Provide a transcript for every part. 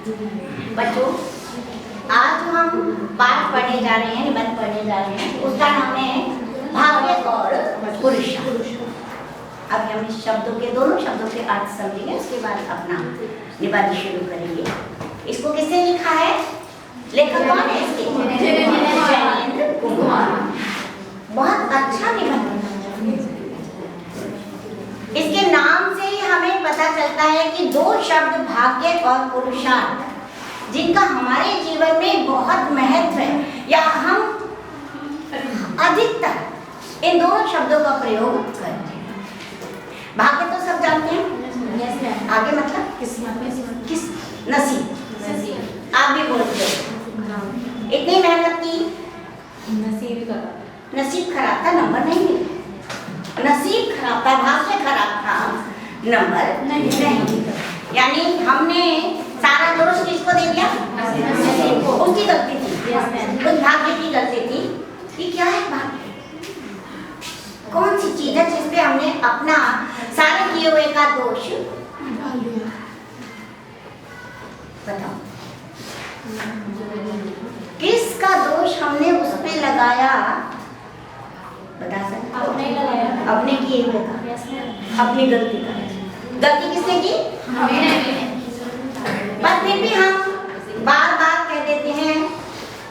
बच्चों, आज जो हम पाठ पढ़ने जा रहे हैं, निबंध पढ़ने जा रहे हैं, उसका नाम है भाग्य और पुरुषार्थ। अब हम इस शब्दों के, दोनों शब्दों के अर्थ समझेंगे, उसके बाद अपना निबंध शुरू करेंगे। इसको किसने लिखा है? लेखक कौन है इसके? जयेंद्र कुमार। बहुत अच्छा निबंध। इसके नाम से ही हमें पता चलता है कि दो शब्द भाग्य और पुरुषार्थ, जिनका हमारे जीवन में बहुत महत्व है, या हम अधिकतर इन दोनों शब्दों का प्रयोग करते हैं। भाग्य तो सब जानते हैं, आगे मतलब किस नसीब। आप भी बोलते हो इतनी मेहनत की, नसीब खराब था, नंबर नहीं मिला। नसीब खराब था, भाग्य खराब था, नंबर नहीं। यानी हमने सारा दोष किसको दे दिया? नसीब को। उसकी गलती थी, उस भाग्य की गलती थी। कि क्या है भाग्य? कौन सी चीज है जिसपे हमने अपना सारे किए हुए का दोष डाल दिया? बताओ, किसका दोष हमने उस पे लगाया? बता सकते? अपने लगाया, अपने किए हुए का, अपनी गलती का। गलती किसने की? हमने। पर फिर भी हम बार बार कह देते हैं,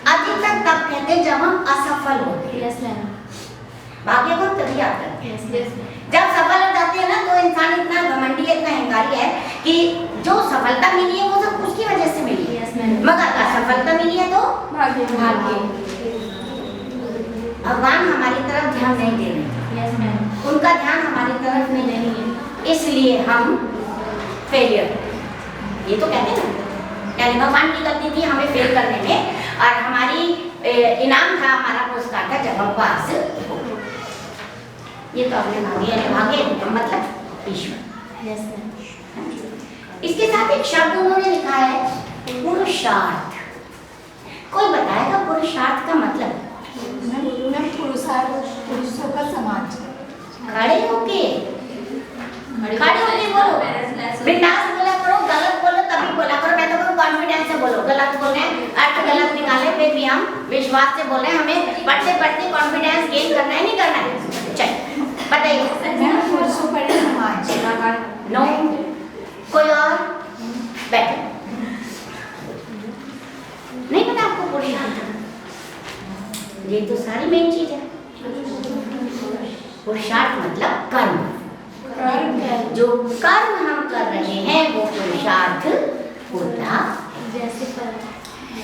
अधिकतर तब कहते हैं जब हम असफल होते हैं। भाग्य को तभी याद करते हैं जब सफल हो जाते हैं ना, तो इंसान इतना घमंडी है, इतना अहंकारी है कि जो सफलता मिली है वो सब उसकी वजह से मिली है, मगर असफलता मिली है तो भाग्य। भगवान हमारी तरफ ध्यान नहीं दे रहे, उनका ध्यान हमारी तरफ नहीं है, इसलिए हम फेलियर। ये तो कहते हैं ना, यानी भगवान की गलती थी हमें फेल करने में, और हमारी इनाम था, हमारा पुरस्कार था जब हम पास हो। ये तो अपने भाग्य मतलब ईश्वर। इसके साथ एक शब्द उन्होंने लिखा है पुरुषार्थ। कोई बताएगा पुरुषार्थ का मतलब? पुरुषों का समाज। खड़े होके बोलो, बिंदास बोला करो, गलत बोलो तभी बोला करो। मैं तो कहूँ कॉन्फिडेंस से बोलो, गलत बोलने अर्थ गलत निकाले फिर भी हम विश्वास से बोले। हमें पढ़ते पढ़ते कॉन्फिडेंस गेन करना है, नहीं करना है? चलिए बताइए। पुरुषों का समाज। नो, कोई और? बैठो। नहीं पता आपको पुरुषार्थ? ये तो सारी मेन चीज है। पुरुषार्थ मतलब कर्म। जो कर्म हम कर रहे हैं वो पुरुषार्थ होता है।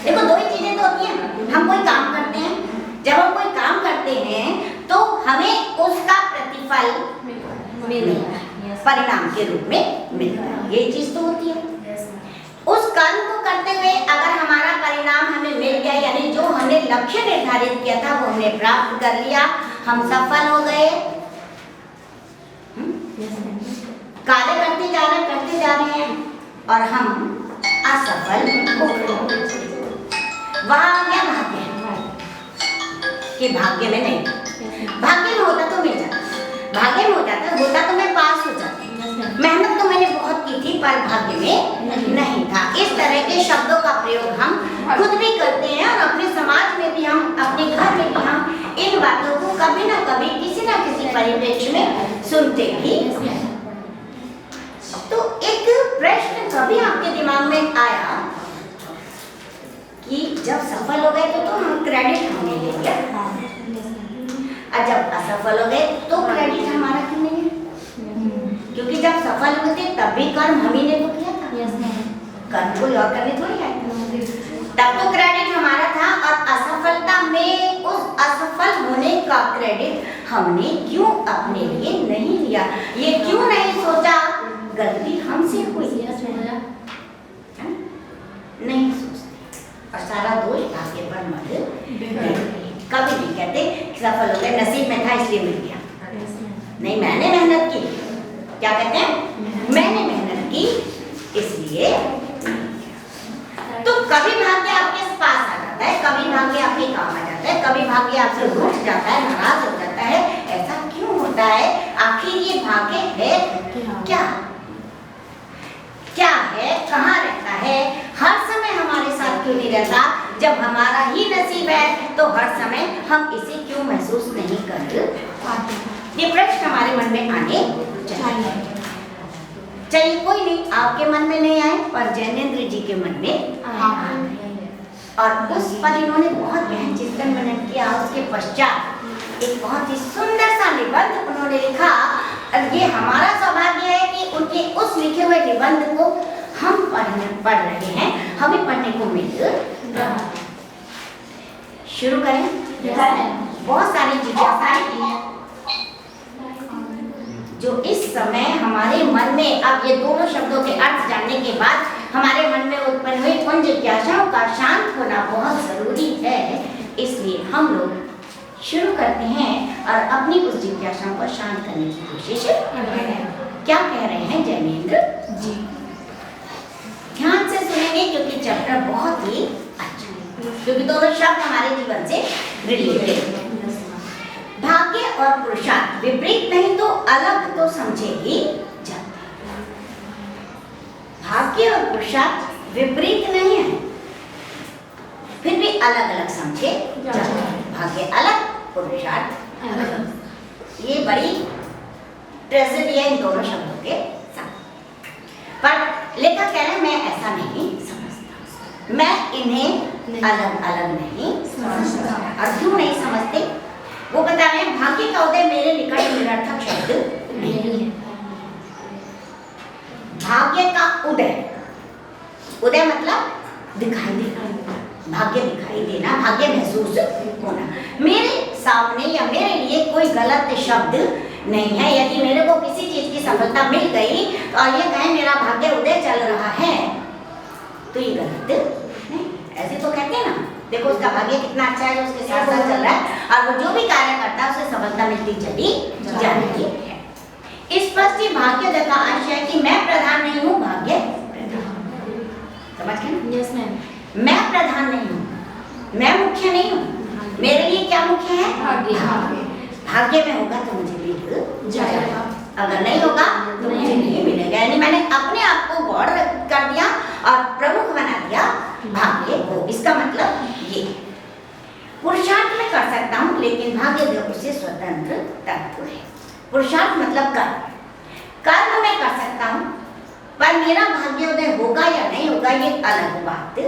देखो दो ही चीजें तो होती हैं, हम कोई काम करते हैं, जब हम कोई काम करते हैं तो हमें उसका प्रतिफल मिलता है, परिणाम के रूप में मिलता है, ये चीज तो होती है। उस कर्म को करते हुए अगर हमारा परिणाम हमें मिल गया, यानी जो हमने लक्ष्य निर्धारित किया था वो हमने प्राप्त कर लिया, हम सफल हो गए। कार्य करते जा रहे हैं और हम असफल हो गए। वहां आ गया भाग्य कि भाग्य में नहीं, भाग्य में होता तो मिल जाता, भाग्य में होता तो मैं पास हो जाती। मेहनत तो मैंने बहुत की थी पर भाग्य में नहीं था। इस तरह के शब्दों का प्रयोग हम खुद भी करते हैं और अपने समाज में भी, हम अपने घर में भी हम इन बातों को कभी ना कभी किसी न किसी परिप्रेक्ष्य में सुनते भी। तो एक प्रश्न कभी आपके दिमाग में आया कि जब सफल हो गए तो हम क्रेडिट हमने ले लिया, और जब असफल हो गए तो क्रेडिट हमारा क्यों नहीं है? क्योंकि जब सफल हुए थे तब भी कर्म हम ही ने तो किया था, कर्म कोई और करने थोड़ी आया था। तब तो क्रेडिट हमारा था, और असफलता में उस असफल होने का क्रेडिट हमने क्यों अपने लिए नहीं लिया? ये क्यों नहीं सोचा गलती हमसे हुई? नहीं सोचते और सारा दोष भाग्य पर मत देते। कभी नहीं कहते सफल हो गए, नसीब में था इसलिए मिल गया। नहीं, मैंने मेहनत की। क्या कहते हैं? मैंने मेहनत की इसलिए। तो कभी भाग्य आपके पास आ जाता है, कभी भाग्य आपके काम आ जाता है, कभी भाग्य आपसे रूठ जाता है, नाराज हो जाता है। ऐसा क्यों होता है? आखिर ये भाग्य है क्या? क्या है? कहाँ रहता है? हर समय हमारे साथ क्यों नहीं रहता? जब हमारा ही नसीब है तो हर समय हम इसे क्यों महसूस नहीं कर पाते? ये प्रश्न हमारे मन में आने चाहिए। चलिए कोई नहीं, आपके मन में नहीं आए पर जैनेंद्र जी के मन में आए। और उस पर इन्होंने बहुत गहन चिंतन मनन किया। उसके पश्चात एक बहुत ही सुंदर सा निबंध उन्होंने लिखा। और ये हमारा सौभाग्य है कि उनके उस लिखे हुए निबंध को हम पढ़ रहे हैं, हमें पढ़ने को मिल रहा है। शुरू करें? बहुत सारी जिज्ञासाएं जो इस समय हमारे मन में, अब ये दोनों शब्दों के अर्थ जानने के बाद हमारे मन में उत्पन्न हुई उन जिज्ञासाओं का शांत होना बहुत जरूरी है। इसलिए हम लोग शुरू करते हैं और अपनी उस जिज्ञासाओं को शांत करने की कोशिश करते हैं। क्या कह रहे हैं जैनेंद्र जी? ध्यान से सुनेंगे क्योंकि चैप्टर बहुत ही अच्छा है, क्योंकि दोनों शब्द हमारे जीवन से रिलेटेड हैं। भाग्य और पुरुषार्थ विपरीत नहीं तो अलग तो समझे ही जाते। भाग्य और पुरुषार्थ विपरीत नहीं है, फिर भी अलग अलग समझे जाते हैं। भाग्य अलग, पुरुषार्थ अलग। ये बड़ी ट्रेजेडी है इन दोनों शब्दों के साथ। पर लेखक कह रहे हैं मैं ऐसा नहीं समझता, मैं इन्हें अलग अलग नहीं समझता। और क्यों नहीं समझते वो बता रहे हैं। भाग्य का उदय मेरे निकट निरर्थक शब्द नहीं है। भाग्य का उदय, उदय मतलब दिखाई देना, भाग्य दिखाई देना, भाग्य महसूस होना। मेरे सामने या मेरे लिए कोई गलत शब्द नहीं है। यदि मेरे को किसी चीज की सफलता मिल गई और ये कहें मेरा भाग्य उदय चल रहा है तो ये गलत नहीं। ऐसे तो कहते हैं ना, देखो उसका भाग्य कितना अच्छा है, उसके साथ साथ चल रहा है और वो जो भी कार्य करता है उसे सफलता मिलती चली जा रही है। स्पष्ट ही भाग्योदय का आशय है कि मैं प्रधान नहीं हूँ, भाग्य प्रधान। समझ गए ना? Yes ma'am. मैं प्रधान नहीं हूँ, मैं मुख्य नहीं हूँ। मेरे लिए क्या मुख्य है? भाग्य। भाग्य में होगा तो मुझे मिल जाएगा, अगर नहीं होगा तो मुझे नहीं मिलेगा। यानी मैंने अपने आप को गौर कर दिया और प्रमुख बना दिया भाग्य को। इसका मतलब ये पुरुषार्थ में कर सकता हूँ लेकिन भाग्य उससे स्वतंत्र तत्व है। पुरुषार्थ मतलब कर्म में कर सकता हूँ पर मेरा भाग्योदय होगा या नहीं होगा ये अलग बात है।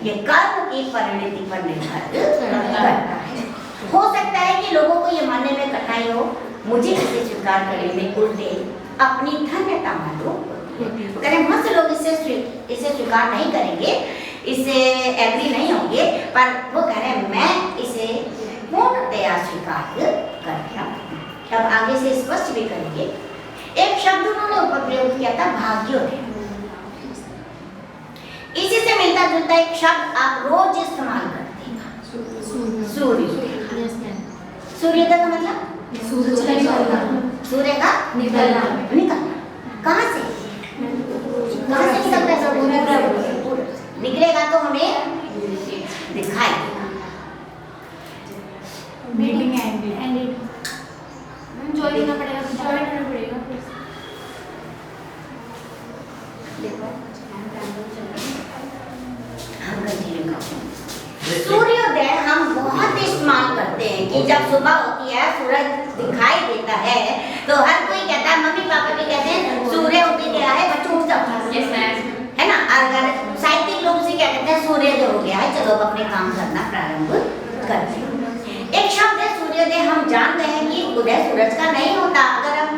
ये कर्म की परिणति पर निर्भर करता है। हो सकता है कि लोगों को ये मानने में कठिनाई हो, मुझे इसे स्वीकार करने में उल्टे अपनी धन्यता मालूम होती है। करें बहुत से लोग इसे स्वीकार नहीं करेंगे, इसे एग्री नहीं होंगे, पर वो कह रहे हैं मैं इसे पूर्णतया स्वीकार करता हूँ। अब आगे से स्पष्ट भी करेंगे। एक शब्द उन्होंने ऊपर प्रयोग किया था भाग्योदय। इसी से मिलता जुलता एक शब्द आप रोज इस्तेमाल करते हैं, सूर्योदय। सूर्योदय का मतलब सूर्य का निकलना। कहाँ से निकलता है? निकलेगा तो हमें दिखाई देगा। Meeting ended. ज्वाइन करना पड़ेगा। देखो हम कंटिन्यू करते हैं। सूर्योदय हम बहुत इस्तेमाल करते हैं कि जब सुबह होती है सूरज दिखाई देता है तो हर कोई कहता है, मम्मी पापा भी कहते हैं सूर्य उग गया है, बच्चों उठ जाओ, है ना। अगर साहित्यिक लोग से क्या कहते हैं, सूर्योदय हो गया है, चलो अपने काम करना प्रारंभ करते हैं। एक शब्द है सूर्योदय। हम जानते हैं कि उदय सूरज का नहीं होता अगर हम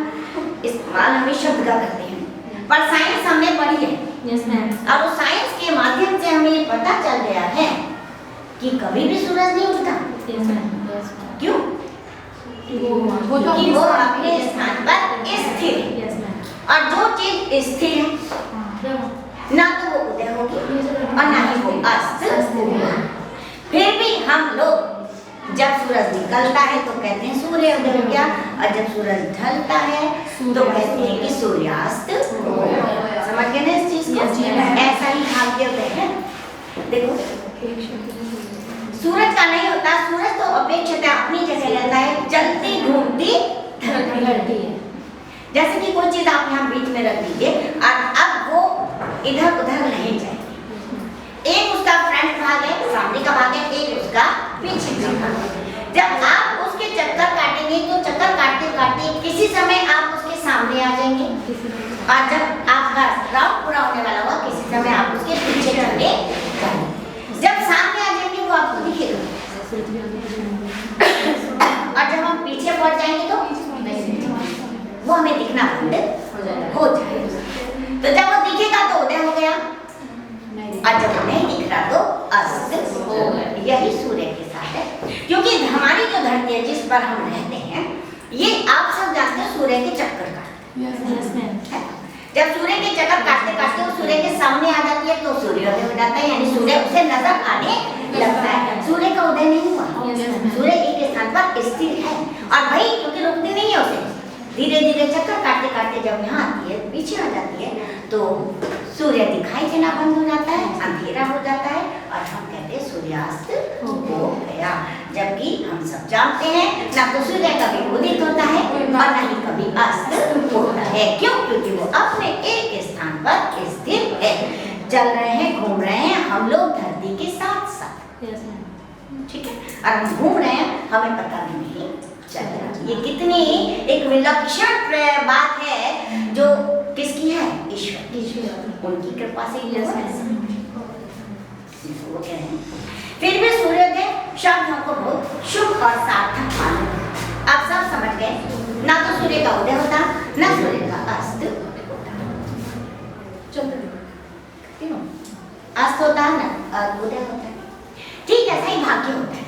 इस्तेमाल हम शब्द का करते हैं, पर साइंस हमने पढ़ी है। और उस साइंस के माध्यम से हमें ये पता चल गया है कि कभी भी सूरज नहीं उगता। क्यों? क्योंकि वो अपने स्थान पर स्थिर है। और जो चीज स्थिर है ना तो वो उदय होगी और ना ही वो अस्त होगी। फिर भी हम लोग जब सूरज निकलता है तो कहते हैं सूर्योदय हो गया, और जब सूरज ढलता है तो कहते हैं कि सूर्यास्त हो गया। समझ गए ना इस चीज को? ऐसा ही भाग्योदय है। देखो सूरज का नहीं होता, सूरज तो अपेक्षित अपनी जगह रहता है, चलती घूमती धरती है। जैसे कि कोई चीज आप यहाँ बीच में रख दीजिए और अब वो इधर उधर नहीं जाएगी, जब आप उसके चक्कर काटेंगे तो चक्कर काटते काटते किसी समय आप उसके सामने आ जाएंगे, और जब आपका राउंड पूरा होने वाला होगा किसी समय आप उसके पीछे चलने जाएंगे। जब सामने आ जाएंगे वो आपको दिखेगा, और जब हम पीछे पहुंच जाएंगे तो वो हमें दिखना बंद हो जाएगा। तो जब वो दिखेगा तो उदय हो गया, और जब वो नहीं दिख रहा तो अस्त हो गया। यही सूर्य के साथ है, क्योंकि हमारी जो धरती है जिस पर हम रहते हैं ये आप सब जानते हैं सूर्य के चक्कर काटते हैं। जब सूर्य के चक्कर काटते काटते वो सूर्य के सामने आ जाती है तो सूर्योदय हो जाता है, यानी सूर्य उसे नजर आने लगता है। सूर्य का उदय नहीं हुआ, सूर्य एक स्थान पर स्थिर है, और भाई क्योंकि रुकती नहीं है उसे, धीरे धीरे चक्कर काटते काटते जब यहाँ आती है पीछे आ जाती है तो सूर्य दिखाई देना बंद हो जाता है, अंधेरा हो जाता है, और हम कहते हैं सूर्यास्त हो गया। जबकि हम सब जानते हैं ना तो सूर्य कभी उदित होता है और ना ही कभी अस्त होता है। क्यों? क्योंकि वो अपने एक स्थान पर स्थिर है। चल रहे हैं, घूम रहे हैं हम लोग धरती के साथ साथ, ठीक है, और हम घूम रहे हैं हमें पता भी नहीं चल रहा। ये कितनी एक विलक्षण बात है जो किसकी है? ईश्वर, उनकी कृपा से ही हुआ है। वो कह रहे हैं फिर भी सूर्योदय शब्द हमको बहुत शुभ और सार्थक मालूम है। आप सब समझ गए, ना तो सूर्य का उदय होता ना सूर्य का अस्त होता। अस्त होता है ना उदय होता है, ठीक ऐसा ही भाग्य होता है।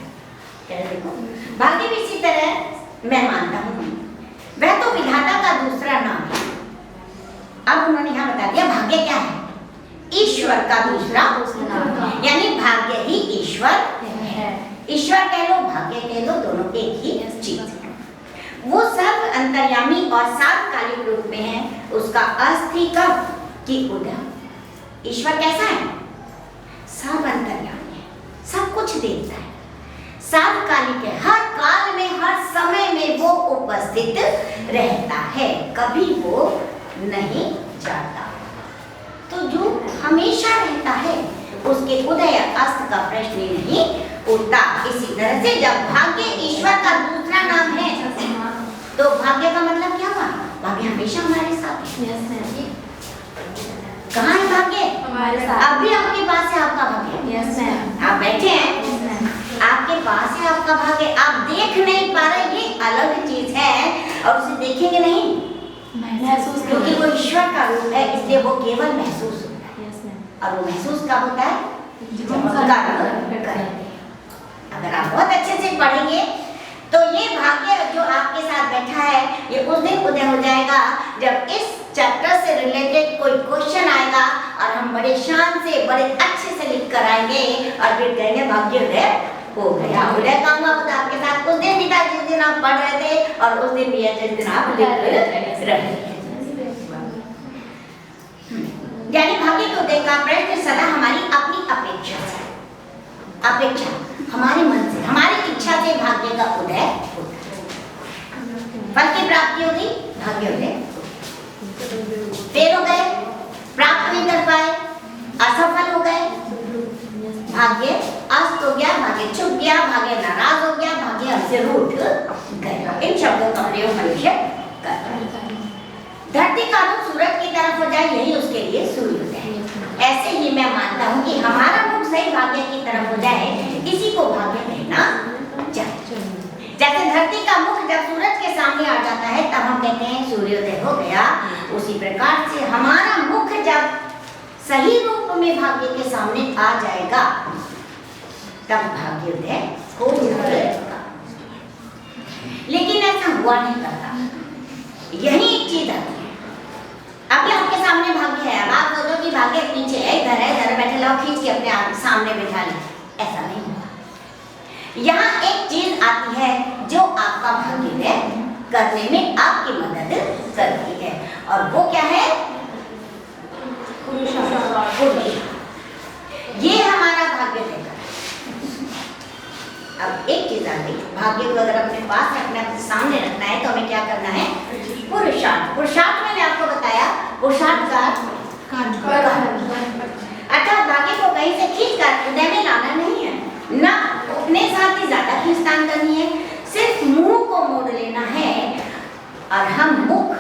देखो भाग्य भी इसी तरह मैं मानता हूँ वह तो विधाता का दूसरा नाम है। अब उन्होंने यहाँ बता दिया भाग्य क्या है? ईश्वर का दूसरा नाम, यानी भाग्य ही ईश्वर है। ईश्वर कह लो भाग्य कह लो, दोनों एक ही चीज है। वो सर्व अंतर्यामी और सार्वकालिक रूप में है। उसका अस्थि कब की उदय। ईश्वर कैसा है? सर्व अंतर्यामी है, सब कुछ देखता है, सार्वकालिक है, हर काल में हर समय में वो उपस्थित रहता है, कभी वो नहीं जाता। तो जो हमेशा रहता है उसके उदय अस्त का प्रश्न ही नहीं उठता। इसी तरह से जब भाग्य ईश्वर का दूसरा नाम है तो भाग्य का मतलब क्या हुआ? भाग्य हमेशा हमारे साथ है। कहाँ है भाग्य? हमारे साथ। अभी आपके पास है आपका भाग्य। आप बैठे हैं, आपके पास है आपका भाग्य। आप देख नहीं पा रहे, ये अलग चीज है, और उसे देखेंगे नहीं महसूस, क्योंकि वो ईश्वर का रूप है, इसलिए वो केवल महसूस होता है। और वो महसूस कब होता है? अगर आप बहुत अच्छे से पढ़ेंगे तो ये भाग्य जो आपके साथ बैठा है ये उस दिन उदय हो जाएगा जब इस चैप्टर से रिलेटेड कोई क्वेश्चन आएगा और हम बड़े शान से बड़े अच्छे से लिख कर आएंगे और फिर कहेंगे भाग्य उदय हो गया। उदय का हुआ तो आपके साथ उस दिन भी था जिस दिन आप पढ़ रहे थे, और उस दिन भी है जिस दिन आप लिख रहे थे। यानी भाग्य के उदय का प्रश्न सदा हमारी अपनी अपेक्षा हमारे मन से, हमारी इच्छा से भाग्य का उदय होता है। फल की प्राप्ति होगी, भाग्य उदय। फेल हो गए, प्राप्त नहीं कर पाए, असफल हो गए, भाग्य अस्त हो गया, भाग्य छुप गया, भाग्य नाराज हो गया, भाग्य हमसे रूठ गया। इन शब्दों का प्रयोग मनुष्य करता है। धरती का रुख सूरज की तरफ हो जाए यही उसके लिए सूर्योदय है। ऐसे ही मैं मानता हूँ कि हमारा मुख सही भाग्य की तरफ हो जाए, इसी को भाग्य कहना चाहिए। जैसे धरती का मुख जब सूरज के सामने आ जाता है तब हम कहते हैं सूर्योदय हो गया, उसी प्रकार से हमारा मुख जब सही रूप में भाग्य के सामने आ जाएगा तब भाग्योदय हो जाएगा। लेकिन ऐसा हुआ नहीं करता। यही एक चीज आती है, अभी आपके सामने भाग्य है, अब आप सोचो कि भाग्य पीछे है, इधर है, इधर बैठे लाओ खींच के अपने आप सामने बैठा ले, ऐसा नहीं होगा। यहाँ एक चीज आती है जो आपका भाग्योदय करने में आपकी मदद करती है, और वो क्या है? ये हमारा भाग्य है। अब एक चीज आ गई, भाग्य को अगर अपने पास रखना है, सामने रखना है तो हमें क्या करना है? पुरुषार्थ। पुरुषार्थ मैंने आपको बताया, पुरुषार्थ का अर्थात भाग्य को कहीं से खींच कर उदय में लाना नहीं है, ना अपने साथ ही ज्यादा खींचतान करनी है, और हम मुख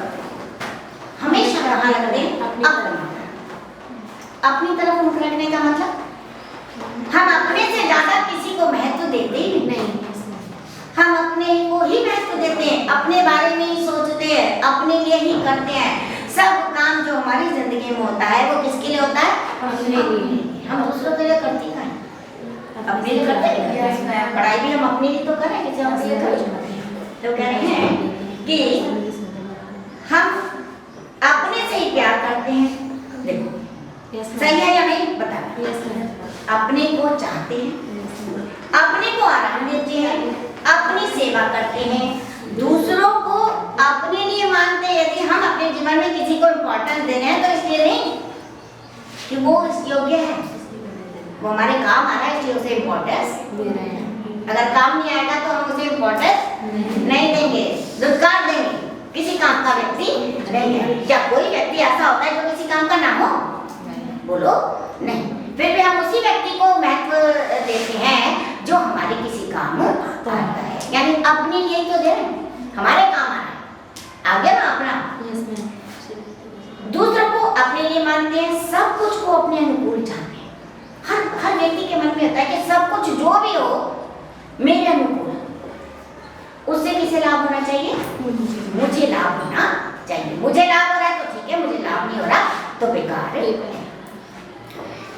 हमेशा कहाँ रखते हैं? अपनी तरफ मुख रखने का मतलब हम अपने से ज्यादा किसी को महत्व देते ही नहीं। हम अपने को ही महत्व देते हैं, अपने बारे में ही सोचते हैं, अपने लिए ही करते हैं। सब काम जो हमारी जिंदगी में होता है वो किसके लिए होता है? अपने लिए। हम दूसरों के लिए करते हैं, अपने लिए करते हैं। पढ़ाई भी हम अपने लिए तो करें, किसी अपने लिए करें। तो कह रहे हैं कि हम अपने से ही प्यार करते हैं। देखो सही है या नहीं बता। अपने को चाहते हैं, अपने को आराम देते हैं, अपनी सेवा करते हैं, दूसरों को अपने लिए मानते हैं। यदि हम अपने जीवन में किसी को इम्पोर्टेंस दे रहे हैं तो इसलिए नहीं कि वो इस योग्य है, वो हमारे काम आ रहा है इसलिए उसे इम्पोर्टेंस दे रहे हैं। अगर काम नहीं आएगा तो हम उसे इम्पोर्टेंस नहीं देंगे, दुत्कार देंगे। किसी काम का व्यक्ति नहीं है। क्या कोई व्यक्ति ऐसा होता है जो किसी काम का ना हो? बोलो नहीं। फिर भी हम उसी व्यक्ति को महत्व देते हैं जो हमारे किसी काम आता है। यानी अपने लिए तो दे रहे हैं, हमारे काम आ रहा है, आगे ना अपना। दूसरों को अपने लिए मानते हैं, सब कुछ को अपने अनुकूल चाहते हैं। हर व्यक्ति के मन में होता है कि सब कुछ जो भी हो मेरे अनुकूल, उससे किसे लाभ होना चाहिए? मुझे लाभ होना चाहिए। मुझे लाभ हो रहा है तो ठीक है, मुझे लाभ नहीं हो रहा तो बेकार है।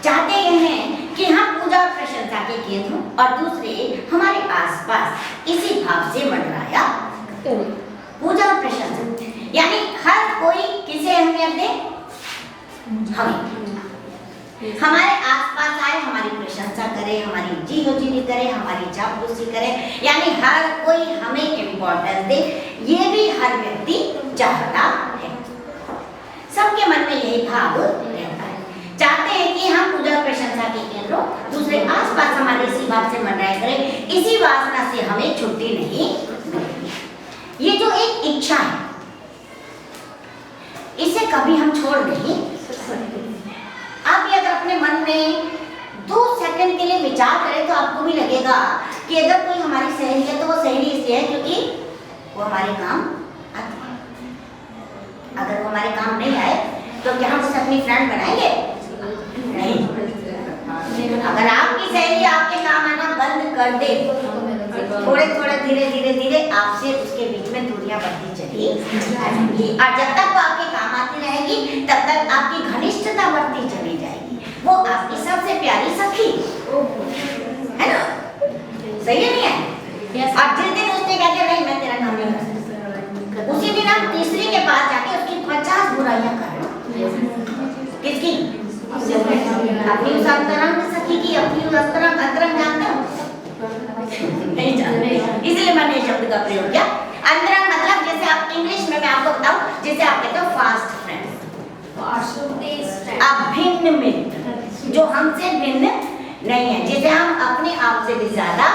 चाहते ये हैं कि हम पूजा और प्रशंसा के केंद्र हों और दूसरे हमारे आसपास इसी भाव से मंडराया करें। पूजा और प्रशंसा यानी हर कोई किसे अहमियत दे? हमें। हमारे आसपास आए, हमारी प्रशंसा करे, हमारी जीवोजीनी करे, हमारी चापलूसी करे, यानी हर कोई हमें इम्पोर्टेंस दे। ये भी हर व्यक्ति चाहता है। सबके मन में यही भाव रहता है। चाहते हैं कि हम पूजा प्रशंसा के केंद्र, दूसरे आसपास हमारे इसी भाव से मंडराया करें। इसी वासना से हमें छुट्टी नहीं मिलती। ये जो एक इच्छा है, इसे कभी हम छोड़ नहीं सकते। आप भी अगर अपने मन में 2 सेकंड के लिए विचार करें तो आपको भी लगेगा कि अगर कोई हमारी सहेली है तो वो सहेली इसलिए है क्योंकि वो हमारे काम आती है। अगर वो हमारे काम नहीं आए तो क्या हम उसे अपनी फ्रेंड बनाएंगे? नहीं। अगर आपकी सहेली आपके काम आना बंद कर दे, थोड़े थोड़े धीरे धीरे आपसे उसके बीच में दूरियां बढ़ती चली जाएंगी। और जब तक वो आपके काम आती रहेगी तब तक आपकी घनिष्ठता बढ़ती चली जाएगी। वो आपकी सबसे प्यारी सखी है ना? सही है नहीं है? और जिस दिन उसने कहा कि नहीं मैं तेरा काम नहीं कर सकता, उसी दिन हम तीसरी के पास जाके उसकी 50 बुराइयां कर रहे हैं। किसकी? अपनी उस अंतरंग सखी की, अपनी उस अंतरंग जानते हो? नहीं जानते, इसलिए मैंने शब्द का प्रयोग किया। अंतरंग मतलब जैसे आप इंग्लिश में मैं आपको बताऊं, जैसे आप कहते हो फास्ट फ्रेंड, अभिन्न मित्र, जो हमसे भिन्न नहीं है, जिसे हम अपने आप से भी ज्यादा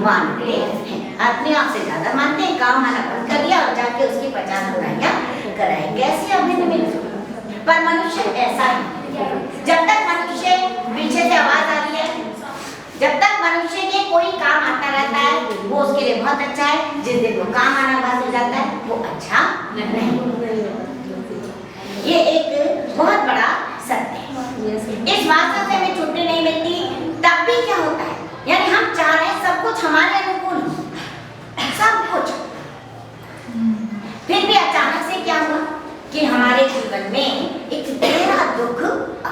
मानते हैं, अपने आप से ज्यादा मानते हैं। काम आना बंद कर दिया और जाके उसकी 50 बुराइयां कराई। कैसे अभिन्न मित्र? पर मनुष्य ऐसा है, जब तक मनुष्य पीछे से आवाज आ रही है, जब तक मनुष्य के कोई काम आता रहता है वो उसके लिए बहुत अच्छा है। जिस दिन वो काम आना बंद हो जाता है वो अच्छा नहीं। ये एक बहुत बड़ा सत्य है। इस वासना से हमें छुट्टी नहीं मिलती। तब भी क्या होता है, यानी हम चाह रहे हैं सब कुछ हमारे अनुकूल, सब कुछ, फिर भी अचानक से क्या हुआ कि हमारे जीवन में एक गहरा दुख आ।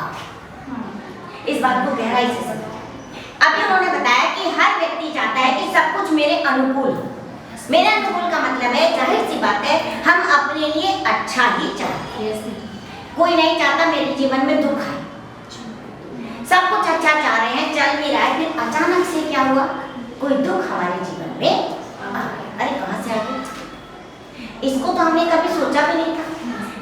इस बात को गहराई से समझो। अभी उन्होंने बताया कि हर व्यक्ति चाहता है कि सब कुछ मेरे अनुकूल। मेरे अनुकूल का मतलब है, जाहिर सी बात है, हम अपने लिए अच्छा ही चाहते हैं। कोई नहीं चाहता मेरे जीवन में दुख आए। सब कुछ अच्छा चाह रहे हैं, चल भी रहा है, फिर अचानक से क्या हुआ, कोई दुख हमारे जीवन में आ गया। अरे कहाँ से आ गया? इसको तो हमने कभी सोचा भी नहीं था।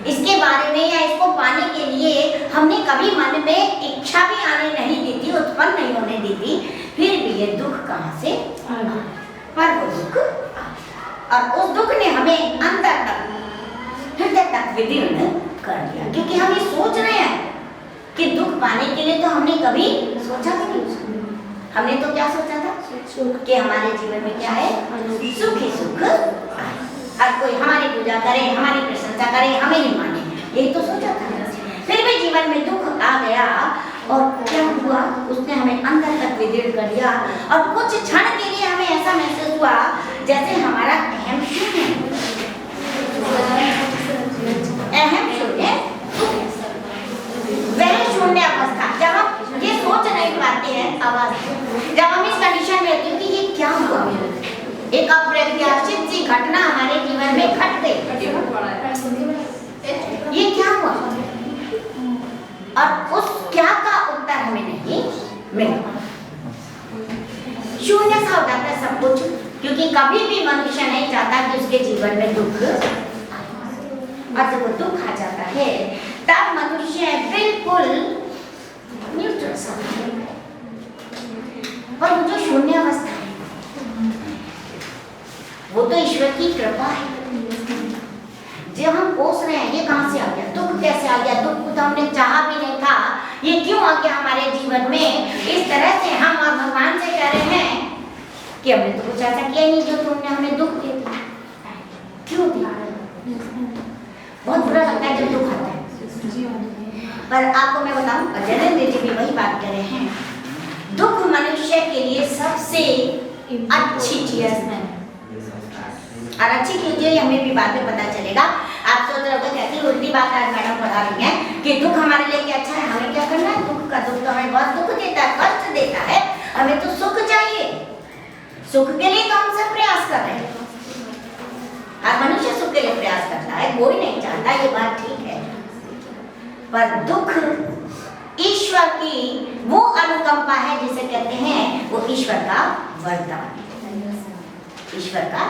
इसके बारे में या इसको पाने के लिए हमने कभी मन में इच्छा भी आने नहीं दी थी, उत्पन्न नहीं होने दी थी। फिर भी ये दुख कहाँ से आया? पर वो दुख और उस दुख ने हमें अंदर तक, हृदय तक विदीर्ण कर दिया। क्योंकि हम ये सोच रहे हैं कि दुख पाने के लिए तो हमने कभी सोचा भी नहीं। हमने तो क्या सोचा था कि हमारे जीवन में क्या है, सुख ही सुख आए। हर कोई हमारी पूजा करे, हमारी प्रशंसा करे, हमें ही माने, यही तो सोचा था। फिर भी जीवन में दुख आ गया और क्या हुआ, उसने हमें अंदर तक विदीर्ण कर दिया और कुछ क्षण के लिए हमें ऐसा महसूस हुआ जैसे हमारा अहम शून्य वह शून्य अवस्था, जब हम ये सोच नहीं पाते हैं आवाज, जब हम इस कंडीशन में होते हैं कि ये क्या हुआ, एक अप्रत्याशित सी घटना हमारे जीवन में घट गई, ये क्या हुआ, और उस क्या का उत्तर हमें नहीं मिला। शून्य सा हो जाता है सब कुछ, क्योंकि कभी भी मनुष्य नहीं चाहता कि उसके जीवन में दुख, और जब वो दुख आ जाता है तब मनुष्य बिल्कुल न्यूट्रल सा होता है। और वो जो शून्य अवस्था है वो तो ईश्वर की कृपा है। जो हम कोस रहे हैं ये कहां से आ गया, दुख कैसे आ गया, दुख को तो हमने चाहा भी नहीं था, ये क्यों आ गया हमारे जीवन में, इस तरह से हम और भगवान से कह रहे हैं कि हमने तो कुछ ऐसा किया नहीं जो तुमने हमें दुख दिया, क्यों दिया। बहुत बुरा लगता है जब दुख आता है। पर आपको मैं बताऊं, जयेंद्र जी भी वही बात कर रहे हैं, दुख मनुष्य के लिए सबसे अच्छी चीज है, और अच्छी चीजें हमें भी बाद में पता चलेगा। आप सोच रहे हो कैसी उल्टी बात आज मैडम पढ़ा रही हैं कि दुख हमारे लिए क्या अच्छा है, हमें क्या करना है, दुख का दुख तो हमें बहुत दुख देता है, कष्ट देता है, हमें तो सुख चाहिए, सुख के लिए तो हम सब प्रयास कर रहे हैं, हर मनुष्य सुख के लिए प्रयास करता है, कोई नहीं चाहता, ये बात ठीक है। पर दुख ईश्वर की वो अनुकंपा है जिसे कहते हैं वो ईश्वर का वरदान, ईश्वर का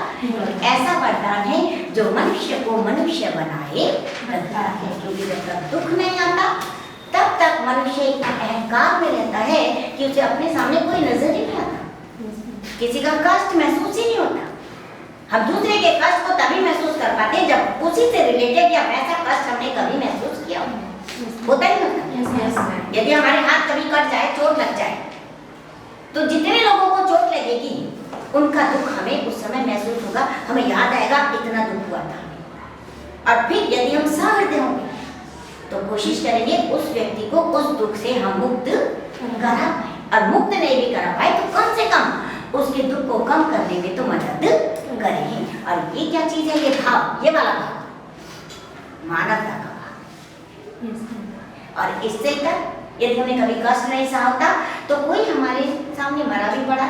ऐसा वरदान है जो मनुष्य को मनुष्य बनाए रखता है। क्योंकि जब तक दुख नहीं आता तब तक मनुष्य एक अहंकार में रहता है कि उसे अपने सामने कोई नजर ही नहीं आता, किसी का कष्ट महसूस ही नहीं होता। हम दूसरे के कष्ट को तभी महसूस कर पाते हैं जब उसी से रिलेटेड या वैसा कष्ट हमने कभी महसूस किया होता ही होता। यदि हमारे हाथ कभी कट जाए, चोट लग जाए, तो जितने लोगों को चोट लगेगी उनका दुख हमें उस समय महसूस होगा, हमें याद आएगा इतना दुख हुआ था। और फिर यदि हम सहृदय होंगे तो कोशिश करेंगे उस व्यक्ति को उस दुख से हम मुक्त करा पाए, और मुक्त नहीं भी करा पाए तो कम से कम उसके दुख को कम करने में तो मदद करेंगे। और ये क्या चीज है, ये भाव, ये वाला भाव, मानवता का भाव। और इससे तक यदि हमें कभी कष्ट नहीं सहा होता तो कोई हमारे सामने मरा भी पड़ा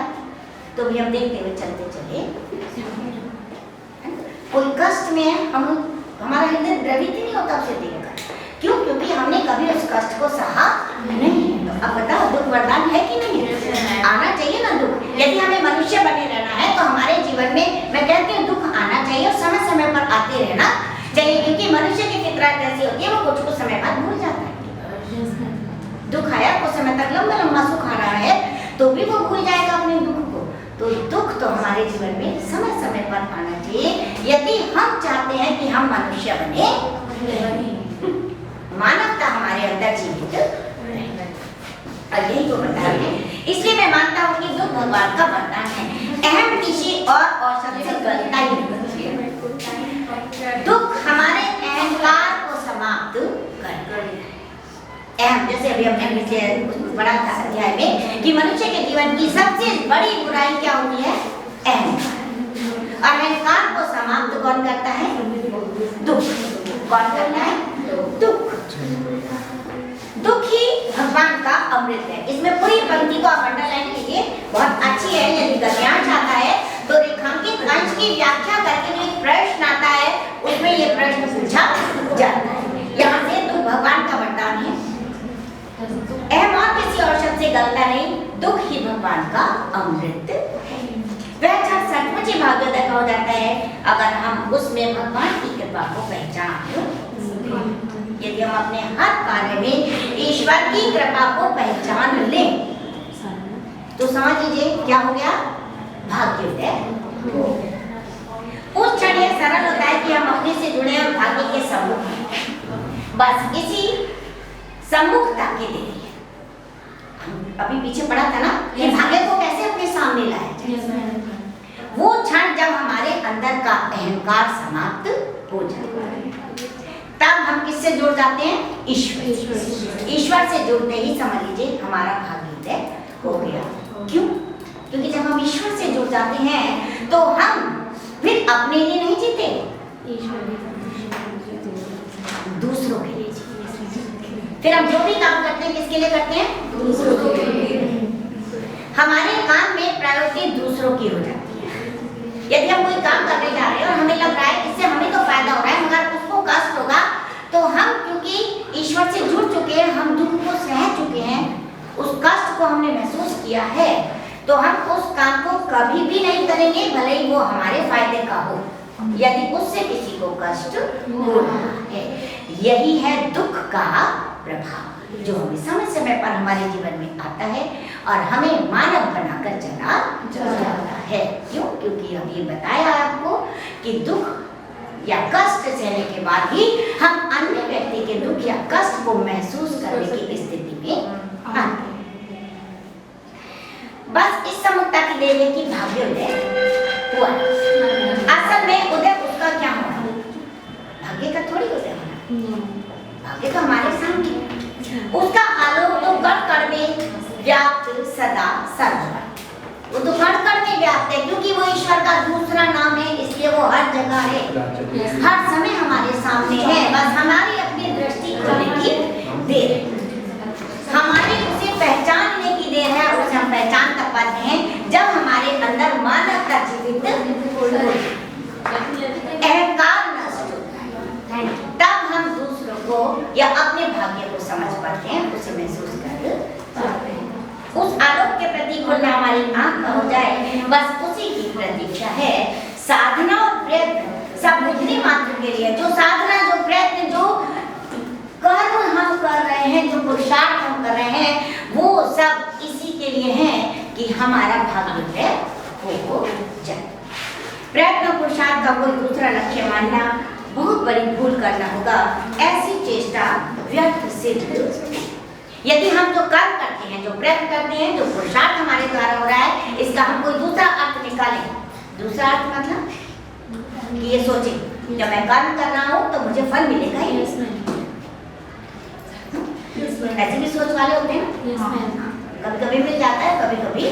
तो भी हम देखते हुए चलते चले, कोई कष्ट में हम, हमारा हृदय द्रवित नहीं होता उसे देखकर, क्यों, क्योंकि हमने कभी उस कष्ट को सहा नहीं। तो अब बताओ दुख वरदान है कि नहीं, आना चाहिए ना दुख। यदि हमें मनुष्य बने रहना है तो हमारे जीवन में मैं कहती हूँ दुख आना चाहिए और समय समय पर आते रहना चाहिए, क्योंकि मनुष्य की फितरत ऐसी होती है वो कुछ समय बाद भूल जाता है। दुख आया कुछ समय तक लंबा लंबा सुख आ रहा है तो भी वो भूल जाएगा अपने दुख को। तो दुख तो हमारे जीवन में समय समय पर आना चाहिए यदि हम चाहते हैं कि हम मनुष्य बने, मानवता हमारे अंदर जीवित रहे। और यही तो बता रहे हैं, इसलिए मैं मानता हूँ कि दुख भगवान का वरदान है। अहम किसी और औसत से गलता ही नहीं, दुख हमारे अहंकार को समाप्त कर, अहम, जैसे अभी हमने पिछले पढ़ा था अध्याय में कि मनुष्य के जीवन की सबसे बड़ी बुराई क्या होती है, अहंकार। और अहंकार को समाप्त कौन करता है, दुख। कौन करता है, दुख। दुख ही भगवान का अमृत है। इसमें पूरी पंक्ति को आप अंडरलाइन कीजिए, बहुत अच्छी है। यदि गद्यांश आता है तो रेखांकित अंश की व्याख्या करके जो एक प्रश्न आता है उसमें ये प्रश्न पूछा जाता है। यहाँ से दुख भगवान का वरदान है, अहम और किसी और शब्द से गलता नहीं, दुख ही भगवान का अमृत है। वह क्षण सचमुच ही भाग्योदय का हो जाता है अगर हम उसमें भगवान की कृपा को पहचान लें। यदि हम अपने हर कार्य में ईश्वर की कृपा को पहचान लें तो समझ लीजिए क्या हो गया, भाग्योदय। उस क्षण यह सरल होता है कि हम अपने से जुड़े और भाग्य के सम्मुख हैं। बस इसी सम्मुखता के देरी है। हम अभी पीछे पढ़ा था ना कि भाग्य को कैसे अपने सामने लाया जाए, वो क्षण जब हमारे अंदर का अहंकार समाप्त हो जाता है, तब हम किससे जुड़ जाते हैं? ईश्वर। ईश्वर से जुड़ते ही समझ लीजिए हमारा भाग्योदय हो गया। क्यों? क्योंकि जब हम ईश्वर से जुड़ जाते हैं तो हम फिर अपने लिए नहीं जीते, दूसरों के लिए जीते। फिर हम जो भी काम करते हैं किसके लिए करते हैं? दूसरों के लिए। हमारे काम में प्रायोरिटी दूसरों की हो जाती है। यदि हम कोई काम करने जा रहे हैं और हमें लग रहा है इससे हमें तो फायदा हो रहा है मगर उसको कष्ट होगा, तो हम क्योंकि ईश्वर से जुड़ चुके हैं, हम दुख को सह चुके हैं, उस कष्ट को हमने महसूस किया है, तो हम उस काम को कभी भी नहीं करेंगे भले ही वो हमारे फायदे का हो, यदि उससे किसी को कष्ट हो रहा है। यही है दुख का प्रभाव जो हमें समय समय पर हमारे जीवन में आता है और हमें मानव बनाकर चला जाता है। क्यों? क्योंकि अब ये बताया आपको कि दुख या कष्ट सहने के बाद ही हम अन्य व्यक्ति के दुख या कष्ट को महसूस करने की स्थिति में आते हैं। बस इस समझता की देर है कि भाग्योदय हुआ। असल में उदय उसका क्या होना? भाग्य का थोड़ी उदय होना, भाग्य का हमारे सामने उसका आलोक तो कण कण में व्याप्त सदा सर्वदा, वो तो कण कण में व्याप्त है क्योंकि वो ईश्वर का दूसरा नाम है, इसलिए वो हर जगह है, हर समय हमारे सामने है। बस हमारी अपनी दृष्टि खोलने की देर है, हमारी उसे पहचानने की देर है। उसे हम पहचान तब पाते हैं जब हमारे अंदर मानवता जीवित अहंकार नष्ट होता है, तब हम दूसरों को या अपने भाग्य को समझ पाते हैं, उसे महसूस कर पाते हैं। उस आलोक के प्रति खुलना हमारी आंख का हो जाए, बस उसी की प्रतीक्षा है। साधना और प्रयत्न सब बुद्धि मात्र के लिए, जो साधना, जो प्रयत्न, जो कर्म हम कर रहे हैं, जो पुरुषार्थ हम कर रहे हैं, वो सब इसी के लिए है कि हमारा भाग्योदय हो जाए। प्रयत्न पुरुषार्थ का कोई दूसरा लक्ष्य मानना बहुत बड़ी भूल करना होगा। ऐसी चेष्टा व्यर्थ सिद्ध। यदि हम जो कर्म करते हैं, जो प्रयत्न करते हैं, जो पुरुषार्थ हमारे द्वारा हो रहा है, इसका हम कोई दूसरा अर्थ निकालें। दूसरा अर्थ मतलब कि ये सोचे जब मैं कर्म कर रहा हूँ तो मुझे फल मिलेगा ही। ऐसे भी सोच वाले होते हैं ना, कभी कभी मिल जाता है, कभी कभी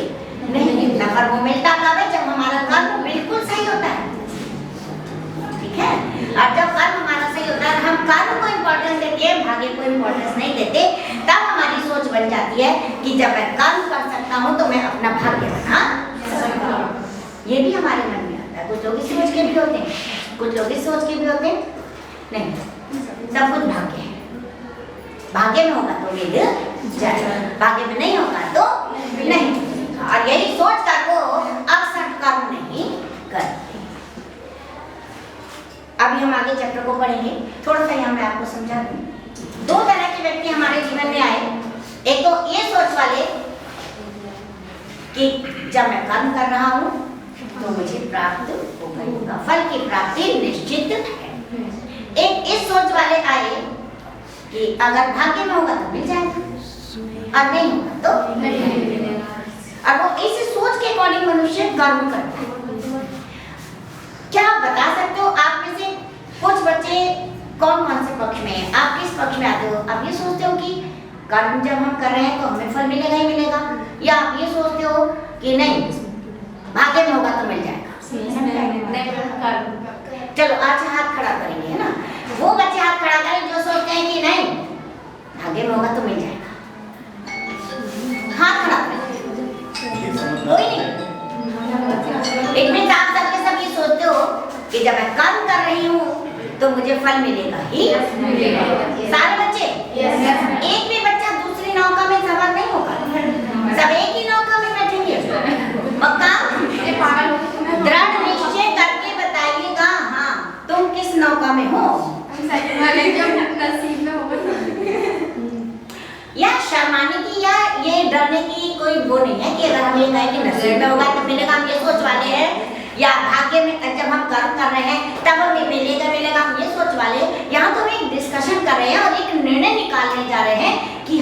नहीं मिलता, पर वो मिलता कब है? जब हमारा कर्म बिल्कुल सही होता है, ठीक है। और जब कर्म हमारा सही होता है, हम कर्म को इम्पोर्टेंस देते हैं, भाग्य को इम्पोर्टेंस नहीं देते, तब हमारी सोच बन जाती है कि जब मैं कर्म कर सकता हूँ तो मैं अपना भाग्य बना सकता हूँ। ये भी हमारे मन में आता है। कुछ लोग इस सोच के भी होते हैं, कुछ लोग इस सोच के भी होते हैं, नहीं, सब कुछ भाग्य है। भाग्य में होगा तो मिल जाए, भाग्य में नहीं होगा तो नहीं। और यही सोच कर वो अक्सर कर्म नहीं करते। अभी हम आगे चैप्टर को पढ़ेंगे, थोड़ा सा यहाँ मैं आपको समझा दूं। दो तरह के व्यक्ति हमारे जीवन में आए। एक तो ये सोच वाले कि जब मैं कर्म कर रहा हूँ तो मुझे प्राप्त होगा, फल की प्राप्ति निश्चित है। एक इस सोच वाले आए कि अगर भाग्य में होगा तो मिल जाएगा और नहीं होगा तो नहीं मिलेगा। और वो इस सोच के अकॉर्डिंग मनुष्य कर्म करता है। क्या आप बता सकते हो आप में से कुछ बच्चे कौन कौन से पक्ष में हैं? आप किस पक्ष में आते हो? आप ये सोचते हो कि कर्म जब हम कर रहे हैं तो हमें फल मिलेगा ही मिलेगा, या आप ये सोचते हो कि नहीं भाग्य में होगा तो मिल जाएगा? चलो आज हाथ खड़ा करेंगे, है ना। वो बच्चे हाथ खड़ा करें जो सोचते हैं कि नहीं भाग्य में होगा तो मिल जाएगा, हाथ खड़ा करें। कोई नहीं। एक मिनट, आप सबके सब ये सोचते हो कि जब मैं कर्म कर रही हूँ तो मुझे फल मिलेगा ही मिलेगा। सारे बच्चे, एक भी बच्चा दूसरी नौका में सवार नहीं होगा, सब एक ही नौका में बैठेंगे। पक्का? दृढ़ निश्चय करके बताइएगा, हाँ तुम किस नौका में हो। या शर्माने की या ये डरने की कोई वो नहीं है कि अगर हम ये कहें कि नसीब में होगा तो मिलेगा, हम ये सोच वाले हैं। या भाग्य में जब हम कर्म कर रहे हैं तब हमें मिलेगा, हम ये सोच वाले। यहाँ तो हम एक डिस्कशन कर रहे हैं और एक निर्णय निकालने जा रहे हैं कि